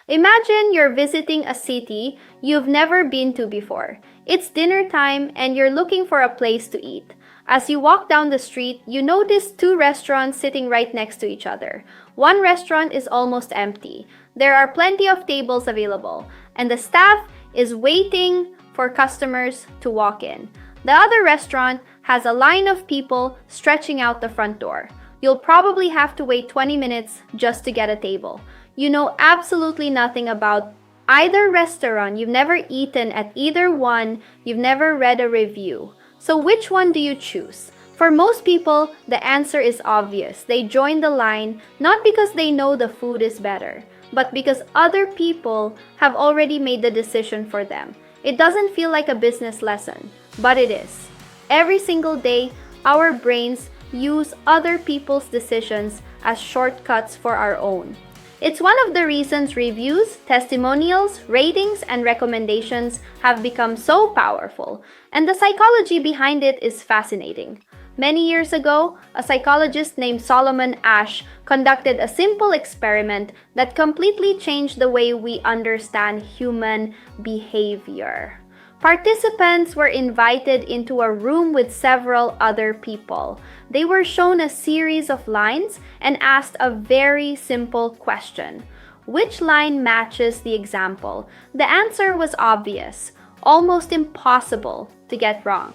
Imagine you're visiting a city you've never been to before. It's dinner time and you're looking for a place to eat. As you walk down the street, you notice two restaurants sitting right next to each other. One restaurant is almost empty. There are plenty of tables available, and the staff is waiting for customers to walk in. The other restaurant has a line of people stretching out the front door. You'll probably have to wait 20 minutes just to get a table. You know absolutely nothing about either restaurant, you've never eaten at either one, you've never read a review. So which one do you choose? For most people, the answer is obvious. They join the line not because they know the food is better, but because other people have already made the decision for them. It doesn't feel like a business lesson, but it is. Every single day, our brains use other people's decisions as shortcuts for our own. It's one of the reasons reviews, testimonials, ratings, and recommendations have become so powerful, and the psychology behind it is fascinating. Many years ago, a psychologist named Solomon Asch conducted a simple experiment that completely changed the way we understand human behavior. Participants were invited into a room with several other people. They were shown a series of lines and asked a very simple question. Which line matches the example? The answer was obvious, almost impossible to get wrong.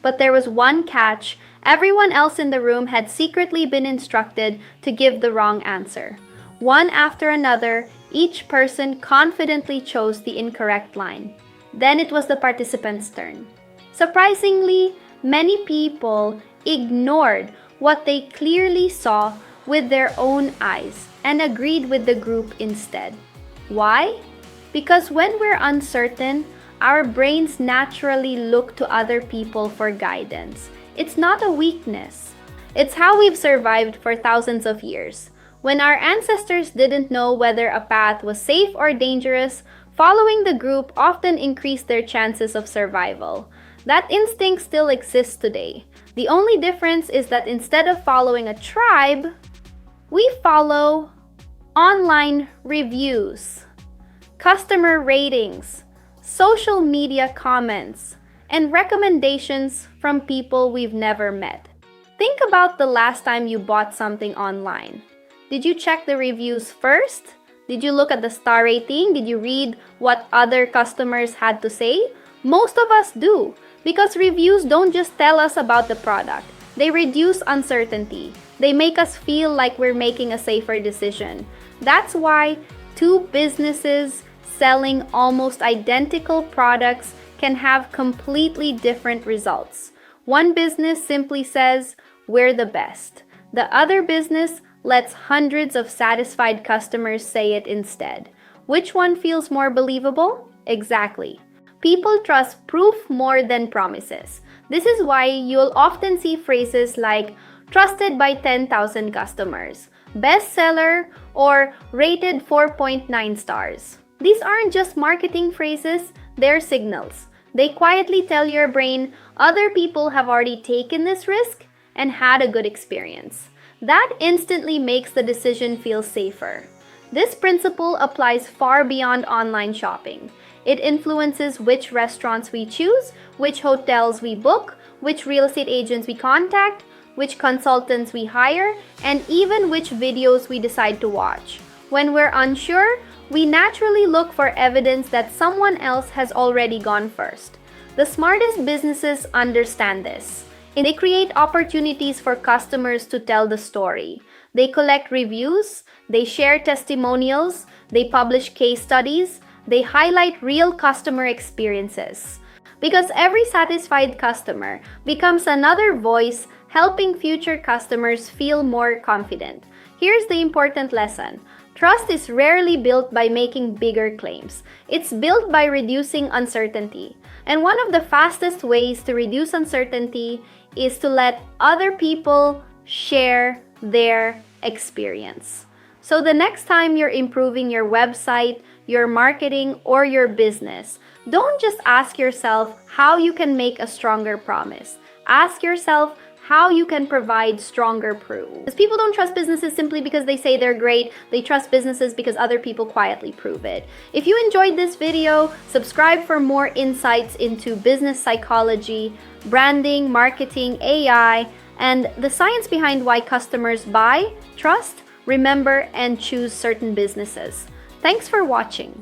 But there was one catch. Everyone else in the room had secretly been instructed to give the wrong answer. One after another, each person confidently chose the incorrect line. Then it was the participants' turn. Surprisingly, many people ignored what they clearly saw with their own eyes and agreed with the group instead. Why? Because when we're uncertain, our brains naturally look to other people for guidance. It's not a weakness. It's how we've survived for thousands of years. When our ancestors didn't know whether a path was safe or dangerous, following the group often increased their chances of survival. That instinct still exists today. The only difference is that instead of following a tribe, we follow online reviews, customer ratings, social media comments, and recommendations from people we've never met. Think about the last time you bought something online. Did you check the reviews first? Did you look at the star rating? Did you read what other customers had to say? Most of us do, because reviews don't just tell us about the product. They reduce uncertainty. They make us feel like we're making a safer decision. That's why two businesses selling almost identical products can have completely different results. One business simply says, "We're the best." The other business lets hundreds of satisfied customers say it instead. Which one feels more believable? Exactly. People trust proof more than promises. This is why you'll often see phrases like trusted by 10,000 customers, bestseller, or rated 4.9 stars. These aren't just marketing phrases, they're signals. They quietly tell your brain other people have already taken this risk and had a good experience. That instantly makes the decision feel safer. This principle applies far beyond online shopping. It influences which restaurants we choose, which hotels we book, which real estate agents we contact, which consultants we hire, and even which videos we decide to watch. When we're unsure, we naturally look for evidence that someone else has already gone first. The smartest businesses understand this. They create opportunities for customers to tell the story. They collect reviews, they share testimonials, they publish case studies, they highlight real customer experiences. Because every satisfied customer becomes another voice helping future customers feel more confident. Here's the important lesson. Trust is rarely built by making bigger claims. It's built by reducing uncertainty. And one of the fastest ways to reduce uncertainty is to let other people share their experience. So the next time you're improving your website, your marketing, or your business, don't just ask yourself how you can make a stronger promise. Ask yourself, how you can provide stronger proof. Because people don't trust businesses simply because they say they're great. They trust businesses because other people quietly prove it. If you enjoyed this video, subscribe for more insights into business psychology, branding, marketing, AI, and the science behind why customers buy, trust, remember, and choose certain businesses. Thanks for watching.